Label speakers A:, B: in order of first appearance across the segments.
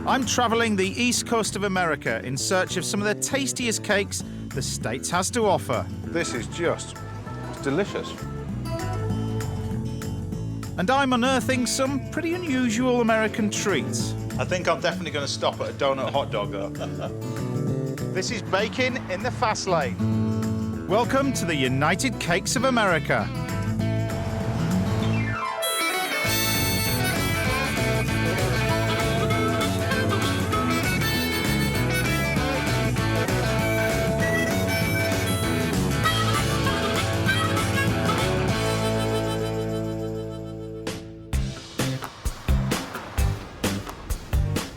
A: I'm traveling the east coast of America in search of some of the tastiest cakes the States has to offer.
B: This is just delicious.
A: And I'm unearthing some pretty unusual American treats.
B: I think I'm definitely going to stop at a donut hot dog, though.
A: This is baking in the fast lane. Welcome to the United Cakes of America.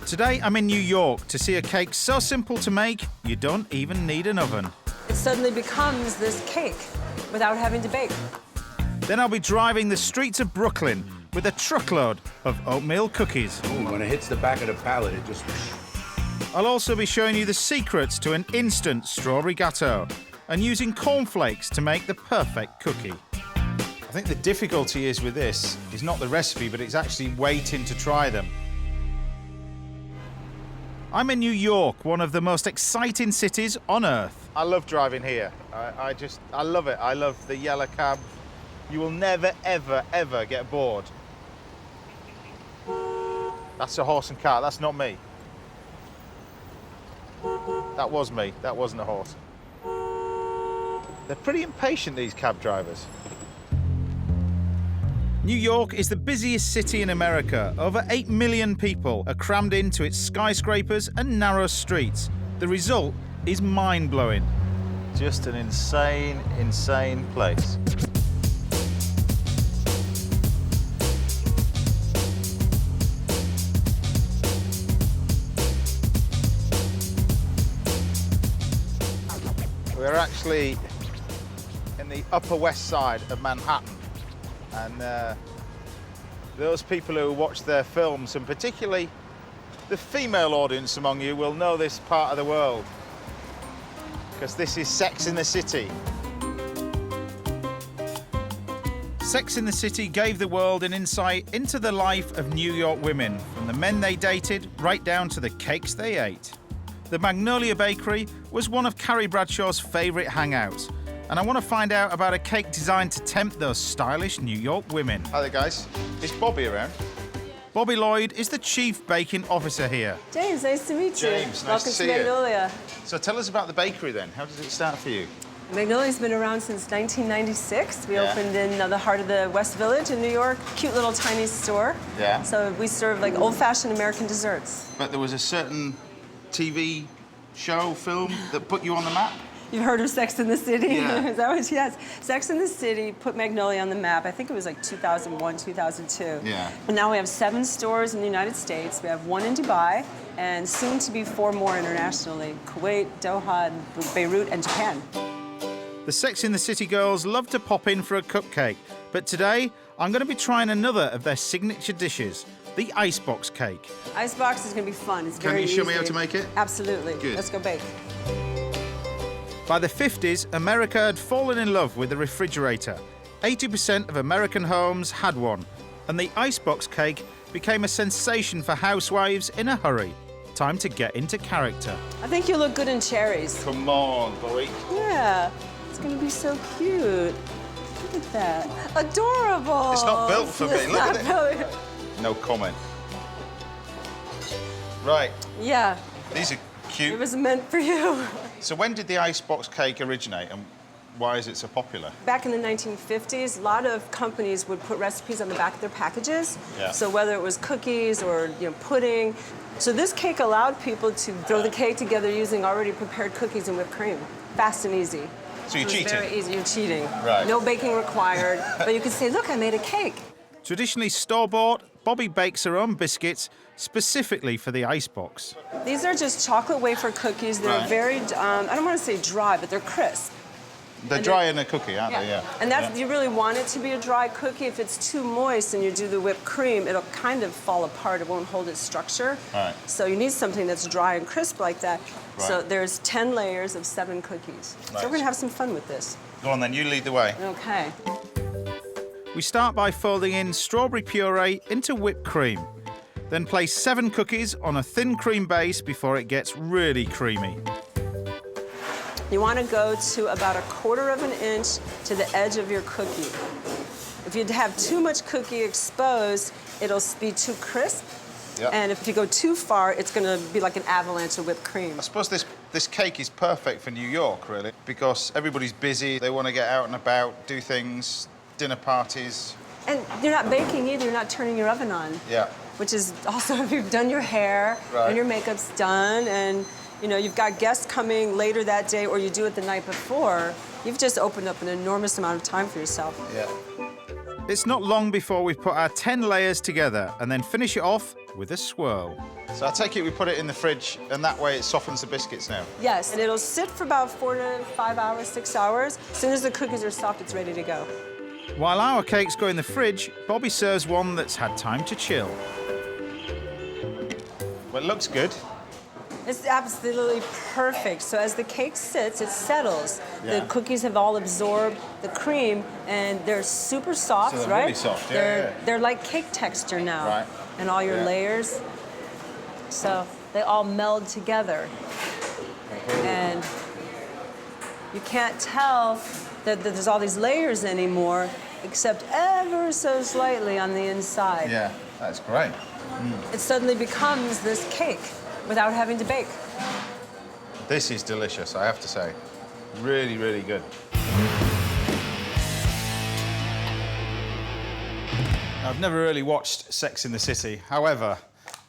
A: Today I'm in New York to see a cake so simple to make, you don't even need an oven.
C: It suddenly becomes this cake without having to bake.
A: Then I'll be driving the streets of Brooklyn with a truckload of oatmeal cookies.
D: Ooh, when it hits the back of the palate, it just...
A: I'll also be showing you the secrets to an instant strawberry gâteau and using cornflakes to make the perfect cookie. I think the difficulty is with this is not the recipe, but it's actually waiting to try them. I'm in New York, one of the most exciting cities on earth. I love driving here. I love it. I love the yellow cab. You will never, ever, ever get bored. That's a horse and cart. That's not me. That was me. That wasn't a horse. They're pretty impatient, these cab drivers. New York is the busiest city in America. Over 8 million people are crammed into its skyscrapers and narrow streets. The result is mind-blowing. Just an insane, insane place. We're actually in the Upper West Side of Manhattan. And those people who watch their films, and particularly the female audience among you, will know this part of the world, because this is Sex in the City. Sex in the City gave the world an insight into the life of New York women, from the men they dated right down to the cakes they ate. The Magnolia Bakery was one of Carrie Bradshaw's favourite hangouts, and I want to find out about a cake designed to tempt those stylish New York women. Hi there, guys. Is Bobby around? Bobby Lloyd is the Chief Baking Officer here.
C: James, nice to meet you.
A: James, nice
C: Welcome
A: to see
C: to Magnolia.
A: So tell us about the bakery then. How did it start for you?
C: Magnolia's been around since 1996. We opened in the heart of the West Village in New York. Cute little tiny store.
A: Yeah.
C: So we serve like old-fashioned American desserts.
A: But there was a certain TV show, film that put you on the map?
C: You've heard of Sex in the City?
A: Yeah.
C: Is that what? Yes. Sex in the City put Magnolia on the map. I think it was like 2001, 2002.
A: Yeah.
C: And now we have 7 stores in the United States. We have 1 in Dubai, and soon to be 4 more internationally: Kuwait, Doha, Beirut, and Japan.
A: The Sex in the City girls love to pop in for a cupcake, but today I'm going to be trying another of their signature dishes, the icebox cake.
C: Icebox is going to be fun. It's very easy.
A: Can you show me how to make it?
C: Absolutely.
A: Good.
C: Let's go bake.
A: By the 50s, America had fallen in love with the refrigerator. 80% of American homes had one, and the icebox cake became a sensation for housewives in a hurry. Time to get into character.
C: I think you look good in cherries.
A: Come on, boy.
C: Yeah, it's going to be so cute. Look at that. Adorable.
A: It's not built for me.
C: It's
A: Look
C: not
A: at it.
C: built.
A: No comment. Right,
C: Yeah,
A: these are cute.
C: it was meant for you.
A: So when did the icebox cake originate, and why is it so popular?
C: Back in the 1950s, a lot of companies would put recipes on the back of their packages.
A: Yeah.
C: So whether it was cookies or pudding. So this cake allowed people to throw the cake together using already prepared cookies and whipped cream. Fast and easy.
A: So you're
C: It was
A: cheating?
C: very easy. You're cheating.
A: Right.
C: No baking required. But you could say, look, I made a cake.
A: Traditionally store-bought, Bobby bakes her own biscuits specifically for the icebox.
C: These are just chocolate wafer cookies. They're
A: Right.
C: very, I don't want to say dry, but they're crisp.
A: They're dry in a cookie, aren't they? Yeah.
C: And that's, you really want it to be a dry cookie. If it's too moist and you do the whipped cream, it'll kind of fall apart. It won't hold its structure.
A: Right.
C: So you need something that's dry and crisp like that. So
A: Right.
C: there's 10 layers of 7 cookies.
A: Right.
C: So we're gonna have some fun with this.
A: Go on then, you lead the way.
C: Okay.
A: We start by folding in strawberry puree into whipped cream. Then place 7 cookies on a thin cream base before it gets really creamy.
C: You want to go to about 1/4 inch to the edge of your cookie. If you have too much cookie exposed, it'll be too crisp.
B: Yep.
C: And if you go too far, it's going to be like an avalanche of whipped cream.
B: I suppose this cake is perfect for New York, really, because everybody's busy. They want to get out and about, do things, dinner parties.
C: And you're not baking either. You're not turning your oven on.
B: Yeah.
C: Which is also if you've done your hair
B: Right.
C: and your makeup's done and you've got guests coming later that day or you do it the night before, you've just opened up an enormous amount of time for yourself.
B: Yeah.
A: It's not long before we've put our 10 layers together and then finish it off with a swirl.
B: So I take it we put it in the fridge, and that way it softens the biscuits now.
C: Yes, and it'll sit for about 4 to 5 hours, 6 hours. As soon as the cookies are soft, it's ready to go.
A: While our cakes go in the fridge, Bobby serves one that's had time to chill.
B: Well, it looks good.
C: It's absolutely perfect. So as the cake sits, it settles.
B: Yeah.
C: The cookies have all absorbed the cream, and they're super soft,
B: So they're
C: right?
B: really soft, yeah,
C: They're like cake texture now.
B: Right.
C: And all your
B: Yeah.
C: layers. So they all meld together. And you can't tell that there's all these layers anymore, except ever so slightly on the inside.
B: Yeah, that's great.
C: It suddenly becomes this cake without having to bake.
B: This is delicious, I have to say. Really, really good.
A: I've never really watched Sex in the City. However,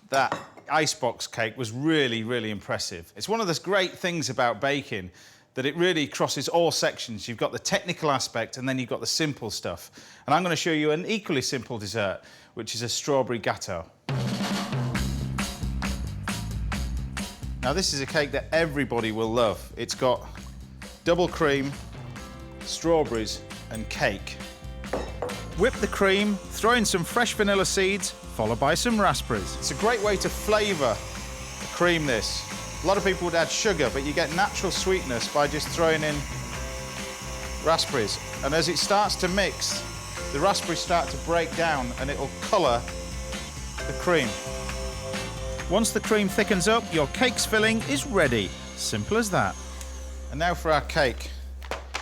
A: that icebox cake was really, really impressive. It's one of the great things about baking that it really crosses all sections. You've got the technical aspect and then you've got the simple stuff. And I'm going to show you an equally simple dessert, which is a strawberry gâteau. Now, this is a cake that everybody will love. It's got double cream, strawberries, and cake. Whip the cream, throw in some fresh vanilla seeds, followed by some raspberries. It's a great way to flavour the cream this. A lot of people would add sugar, but you get natural sweetness by just throwing in raspberries. And as it starts to mix, the raspberries start to break down and it'll colour the cream. Once the cream thickens up, your cake's filling is ready. Simple as that.
B: And now for our cake.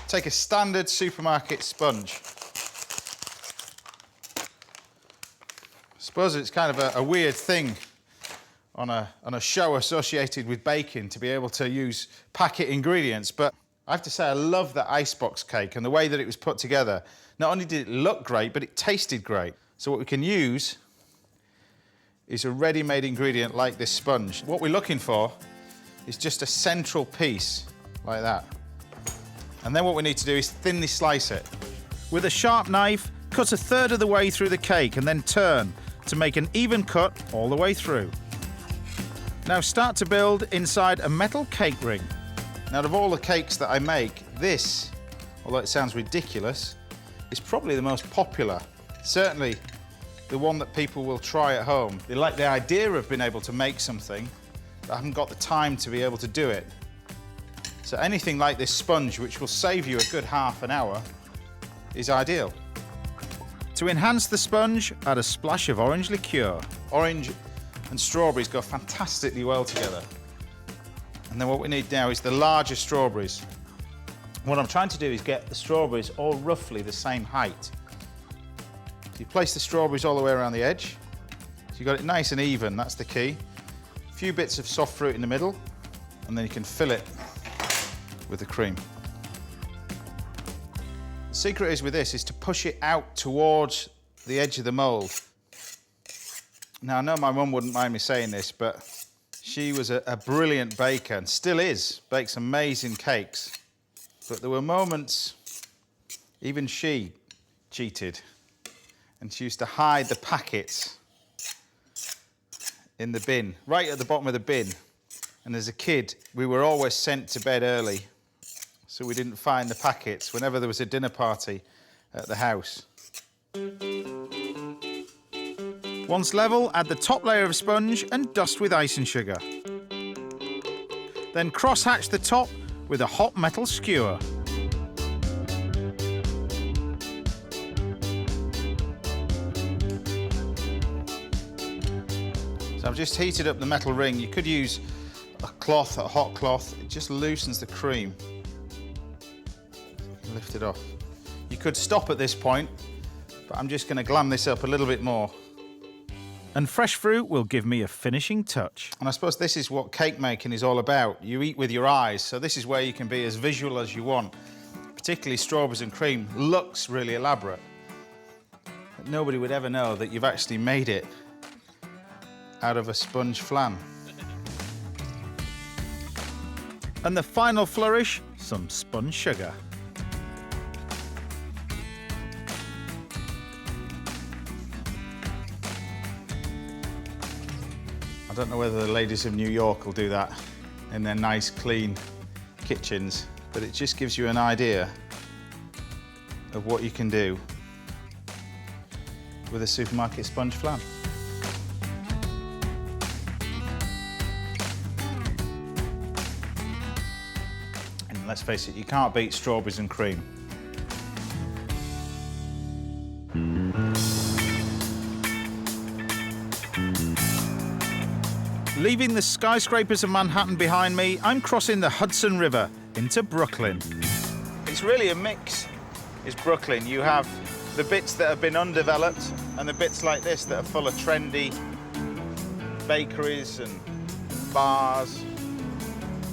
B: Take a standard supermarket sponge. I suppose it's kind of a weird thing on a show associated with baking to be able to use packet ingredients, but I have to say I love that icebox cake and the way that it was put together. Not only did it look great, but it tasted great. So what we can use is a ready-made ingredient like this sponge. What we're looking for is just a central piece like that. And then what we need to do is thinly slice it.
A: With a sharp knife, cut 1/3 of the way through the cake and then turn to make an even cut all the way through. Now start to build inside a metal cake ring.
B: Now, of all the cakes that I make, this, although it sounds ridiculous, is probably the most popular. Certainly the one that people will try at home. They like the idea of being able to make something, but haven't got the time to be able to do it. So anything like this sponge, which will save you a good half an hour, is ideal.
A: To enhance the sponge, add a splash of orange liqueur.
B: Orange and strawberries go fantastically well together. And then what we need now is the larger strawberries. What I'm trying to do is get the strawberries all roughly the same height. So you place the strawberries all the way around the edge. So you've got it nice and even, that's the key. A few bits of soft fruit in the middle, and then you can fill it with the cream. The secret is with this is to push it out towards the edge of the mould. Now, I know my mum wouldn't mind me saying this, but she was a brilliant baker and still is, bakes amazing cakes. But there were moments, even she cheated, and she used to hide the packets in the bin, right at the bottom of the bin. And as a kid, we were always sent to bed early, so we didn't find the packets whenever there was a dinner party at the house.
A: Once level, add the top layer of sponge and dust with icing sugar. Then cross-hatch the top with a hot metal skewer.
B: So I've just heated up the metal ring. You could use a cloth, a hot cloth. It just loosens the cream. Lift it off. You could stop at this point, but I'm just going to glam this up a little bit more.
A: And fresh fruit will give me a finishing touch.
B: And I suppose this is what cake making is all about. You eat with your eyes, so this is where you can be as visual as you want. Particularly strawberries and cream looks really elaborate. But nobody would ever know that you've actually made it out of a sponge flan.
A: And the final flourish, some spun sugar.
B: I don't know whether the ladies of New York will do that in their nice, clean kitchens, but it just gives you an idea of what you can do with a supermarket sponge flan. And let's face it, you can't beat strawberries and cream.
A: Leaving the skyscrapers of Manhattan behind me, I'm crossing the Hudson River into Brooklyn.
B: It's really a mix, is Brooklyn. You have the bits that have been undeveloped and the bits like this that are full of trendy bakeries and bars.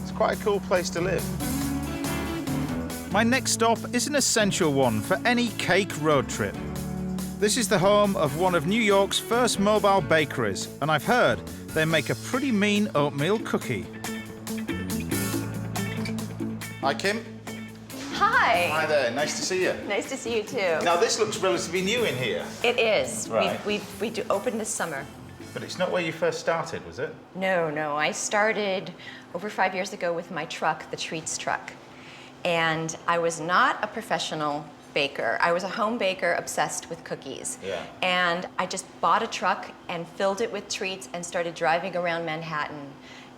B: It's quite a cool place to live.
A: My next stop is an essential one for any cake road trip. This is the home of one of New York's first mobile bakeries, and I've heard they make a pretty mean oatmeal cookie.
B: Hi, Kim.
E: Hi.
B: Hi there, nice to see you.
E: Nice to see you too.
B: Now, this looks relatively new in here.
E: It is.
B: Right.
E: We opened this summer.
B: But it's not where you first started, was it?
E: No. I started over 5 years ago with my truck, the Treats truck. And I was not a professional baker. I was a home baker obsessed with cookies.
B: Yeah.
E: And I just bought a truck and filled it with treats and started driving around Manhattan.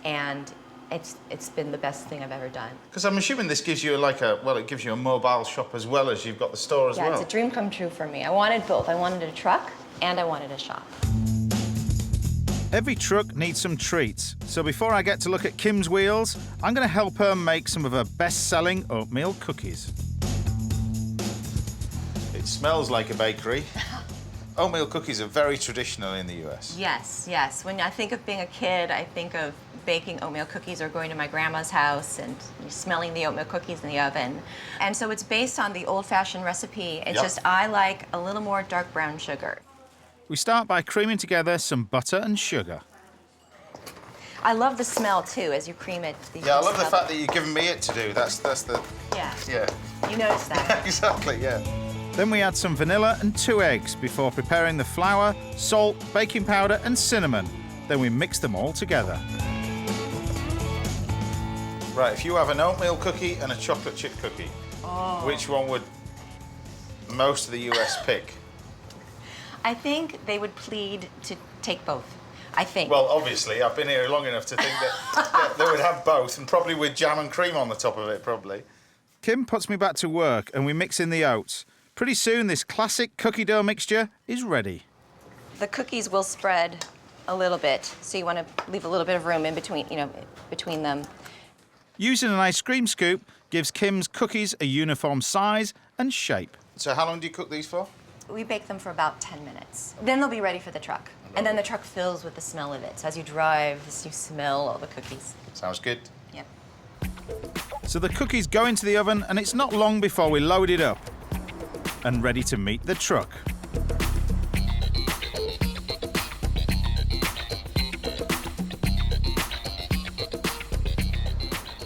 E: And it's been the best thing I've ever done.
B: Because I'm assuming this gives you it gives you a mobile shop as well as you've got the store as well.
E: Yeah, it's a dream come true for me. I wanted both. I wanted a truck and I wanted a shop.
A: Every truck needs some treats, so before I get to look at Kim's wheels, I'm going to help her make some of her best-selling oatmeal cookies.
B: It smells like a bakery. Oatmeal cookies are very traditional in the US.
E: Yes. When I think of being a kid, I think of baking oatmeal cookies or going to my grandma's house and smelling the oatmeal cookies in the oven. And so it's based on the old-fashioned recipe. It's just I like a little more dark brown sugar.
A: We start by creaming together some butter and sugar.
E: I love the smell too as you cream it.
B: Yeah, I love the fact that you've given me it to do. That's the...
E: Yeah. You noticed that.
B: Exactly, yeah.
A: Then we add some vanilla and 2 eggs before preparing the flour, salt, baking powder and cinnamon. Then we mix them all together.
B: Right, if you have an oatmeal cookie and a chocolate chip cookie, which one would most of the US pick?
E: I think they would plead to take both. I think.
B: Well, obviously, I've been here long enough to think that they would have both, and probably with jam and cream on the top of it, probably.
A: Kim puts me back to work and we mix in the oats. Pretty soon, this classic cookie dough mixture is ready.
E: The cookies will spread a little bit, so you want to leave a little bit of room in between, between them.
A: Using an ice cream scoop gives Kim's cookies a uniform size and shape.
B: So how long do you cook these for?
E: We bake them for about 10 minutes. Then they'll be ready for the truck. And then the truck fills with the smell of it. So as you drive, you smell all the cookies.
B: Sounds good.
E: Yep.
A: So the cookies go into the oven and it's not long before we load it up and ready to meet the truck.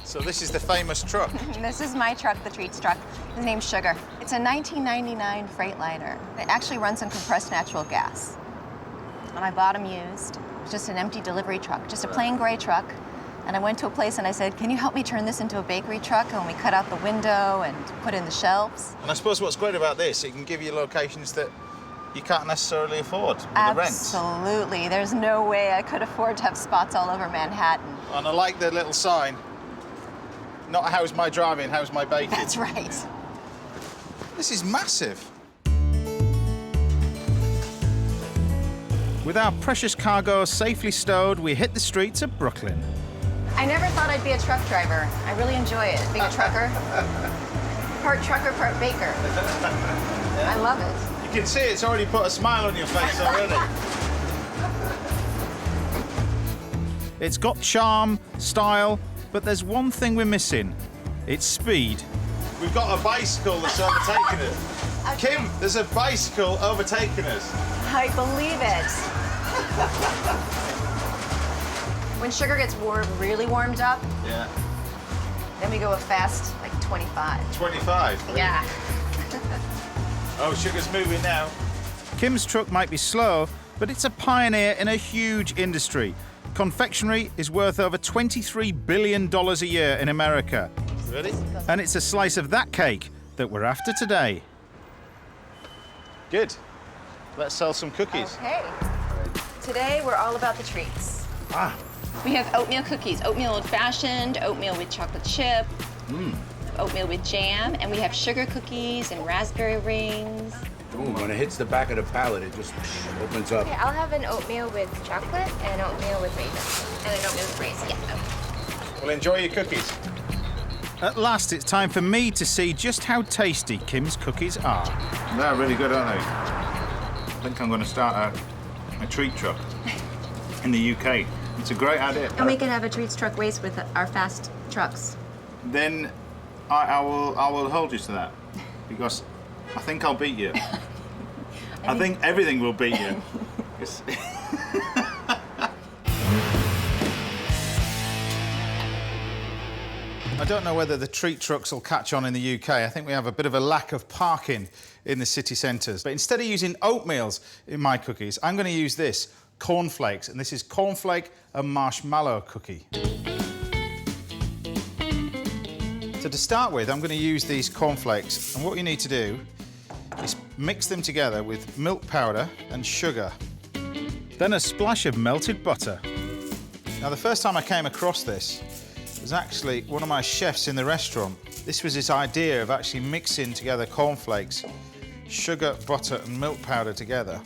B: So this is the famous truck.
E: This is my truck, the Treats truck. His name's Sugar. It's a 1999 Freightliner. It actually runs on compressed natural gas. And I bought him used. It's just an empty delivery truck, just a plain gray truck. And I went to a place and I said, can you help me turn this into a bakery truck? And we cut out the window and put in the shelves.
B: And I suppose what's great about this, it can give you locations that you can't necessarily afford with the rent.
E: Absolutely. There's no way I could afford to have spots all over Manhattan.
B: And I like the little sign. Not how's my driving, how's my baking.
E: That's right.
B: This is massive.
A: With our precious cargo safely stowed, we hit the streets of Brooklyn.
E: I never thought I'd be a truck driver. I really enjoy it, being a trucker. Part trucker, part baker. I love it.
B: You can see it's already put a smile on your face already.
A: It's got charm, style, but there's one thing we're missing. It's speed.
B: We've got a bicycle that's overtaken us. Kim, there's a bicycle overtaking us.
E: I believe it. When sugar gets really warmed up,
B: Yeah.
E: then we go a fast, like 25.
B: 25?
E: Yeah.
B: Oh, sugar's moving now.
A: Kim's truck might be slow, but it's a pioneer in a huge industry. Confectionery is worth over $23 billion a year in America.
B: Ready?
A: And it's a slice of that cake that we're after today.
B: Good. Let's sell some cookies.
E: Okay. Today, we're all about the treats.
B: Ah.
E: We have oatmeal cookies, oatmeal old-fashioned, oatmeal with chocolate chip, oatmeal with jam, and we have sugar cookies and raspberry rings.
D: Boom, when it hits the back of the palate, it just opens up.
F: Okay, I'll have an oatmeal with chocolate and oatmeal with raisins. And an oatmeal with raisins, yeah.
B: Well, enjoy your cookies.
A: At last, it's time for me to see just how tasty Kim's cookies are.
B: They're really good, aren't they? I think I'm going to start a treat truck in the UK. It's a great idea.
E: And we can have a treats truck race with our fast trucks.
B: Then I will hold you to that because I think I'll beat you. I think everything will beat you. I don't know whether the treat trucks will catch on in the UK. I think we have a bit of a lack of parking in the city centres. But instead of using oatmeals in my cookies, I'm going to use this, cornflakes. And this is cornflake and marshmallow cookie. So to start with, I'm going to use these cornflakes. And what you need to do is mix them together with milk powder and sugar.
A: Then a splash of melted butter.
B: Now, the first time I came across this was actually one of my chefs in the restaurant. This was his idea of actually mixing together cornflakes, sugar, butter and milk powder together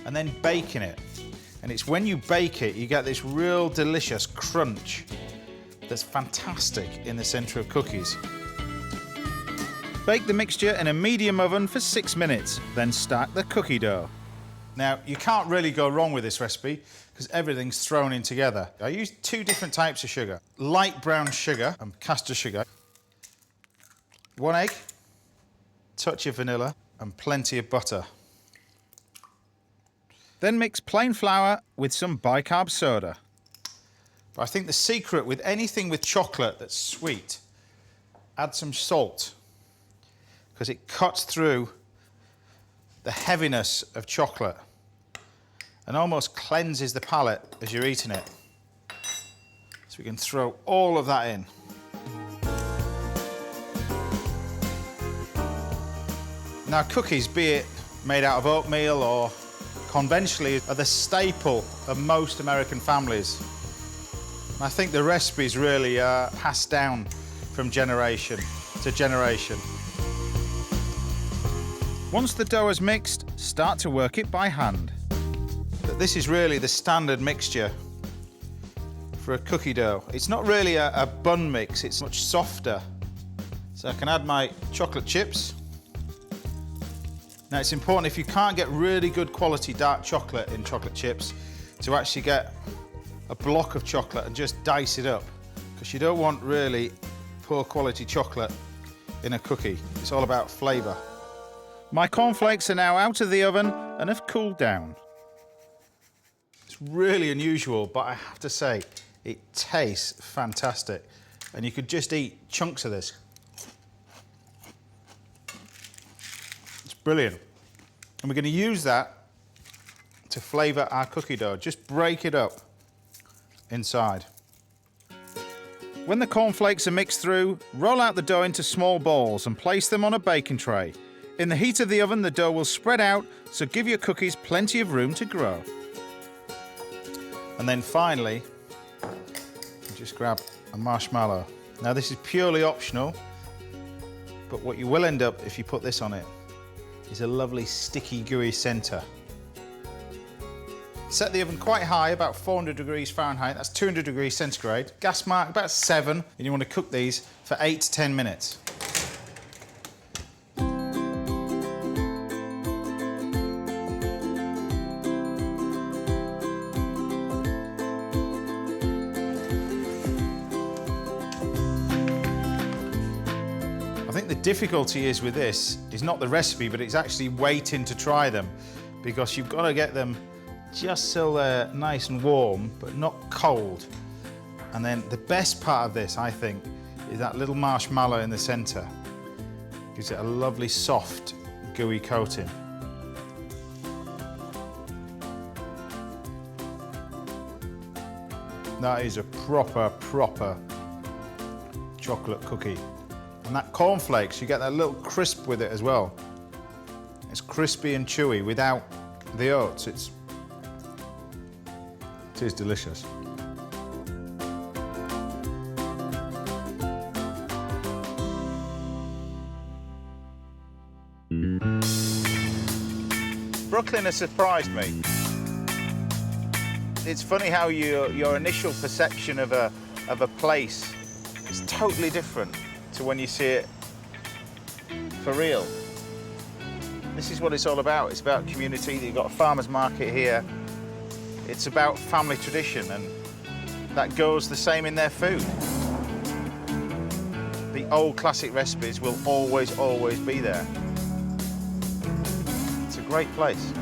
B: and then baking it. And it's when you bake it, you get this real delicious crunch that's fantastic in the centre of cookies.
A: Bake the mixture in a medium oven for 6 minutes, then stack the cookie dough.
B: Now, you can't really go wrong with this recipe because everything's thrown in together. I use 2 different types of sugar, light brown sugar and caster sugar, 1 egg, touch of vanilla and plenty of butter.
A: Then mix plain flour with some bicarb soda.
B: But I think the secret with anything with chocolate that's sweet, add some salt because it cuts through the heaviness of chocolate and almost cleanses the palate as you're eating it. So we can throw all of that in. Now, cookies, be it made out of oatmeal or conventionally, are the staple of most American families. And I think the recipes really are passed down from generation to generation.
A: Once the dough is mixed, start to work it by hand.
B: But this is really the standard mixture for a cookie dough. It's not really a bun mix, it's much softer. So I can add my chocolate chips. Now, it's important, if you can't get really good quality dark chocolate in chocolate chips, to actually get a block of chocolate and just dice it up, because you don't want really poor quality chocolate in a cookie. It's all about flavour.
A: My cornflakes are now out of the oven and have cooled down.
B: It's really unusual, but I have to say, it tastes fantastic. And you could just eat chunks of this. It's brilliant. And we're going to use that to flavour our cookie dough. Just break it up inside.
A: When the cornflakes are mixed through, roll out the dough into small balls and place them on a baking tray. In the heat of the oven, the dough will spread out, so give your cookies plenty of room to grow.
B: And then finally, just grab a marshmallow. Now, this is purely optional, but what you will end up if you put this on it is a lovely sticky, gooey centre. Set the oven quite high, about 400 degrees Fahrenheit, that's 200 degrees centigrade. Gas mark about 7, and you want to cook these for 8 to 10 minutes. I think the difficulty is with this is not the recipe, but it's actually waiting to try them, because you've got to get them just so they're nice and warm, but not cold. And then the best part of this, I think, is that little marshmallow in the centre. Gives it a lovely, soft, gooey coating. That is a proper chocolate cookie. And that cornflakes, you get that little crisp with it as well. It's crispy and chewy without the oats. It is delicious.
A: Brooklyn has surprised me. It's funny how your initial perception of a place is totally different to when you see it for real. This is what it's all about. It's about community. You've got a farmer's market here. It's about family tradition, and that goes the same in their food. The old classic recipes will always be there. It's a great place.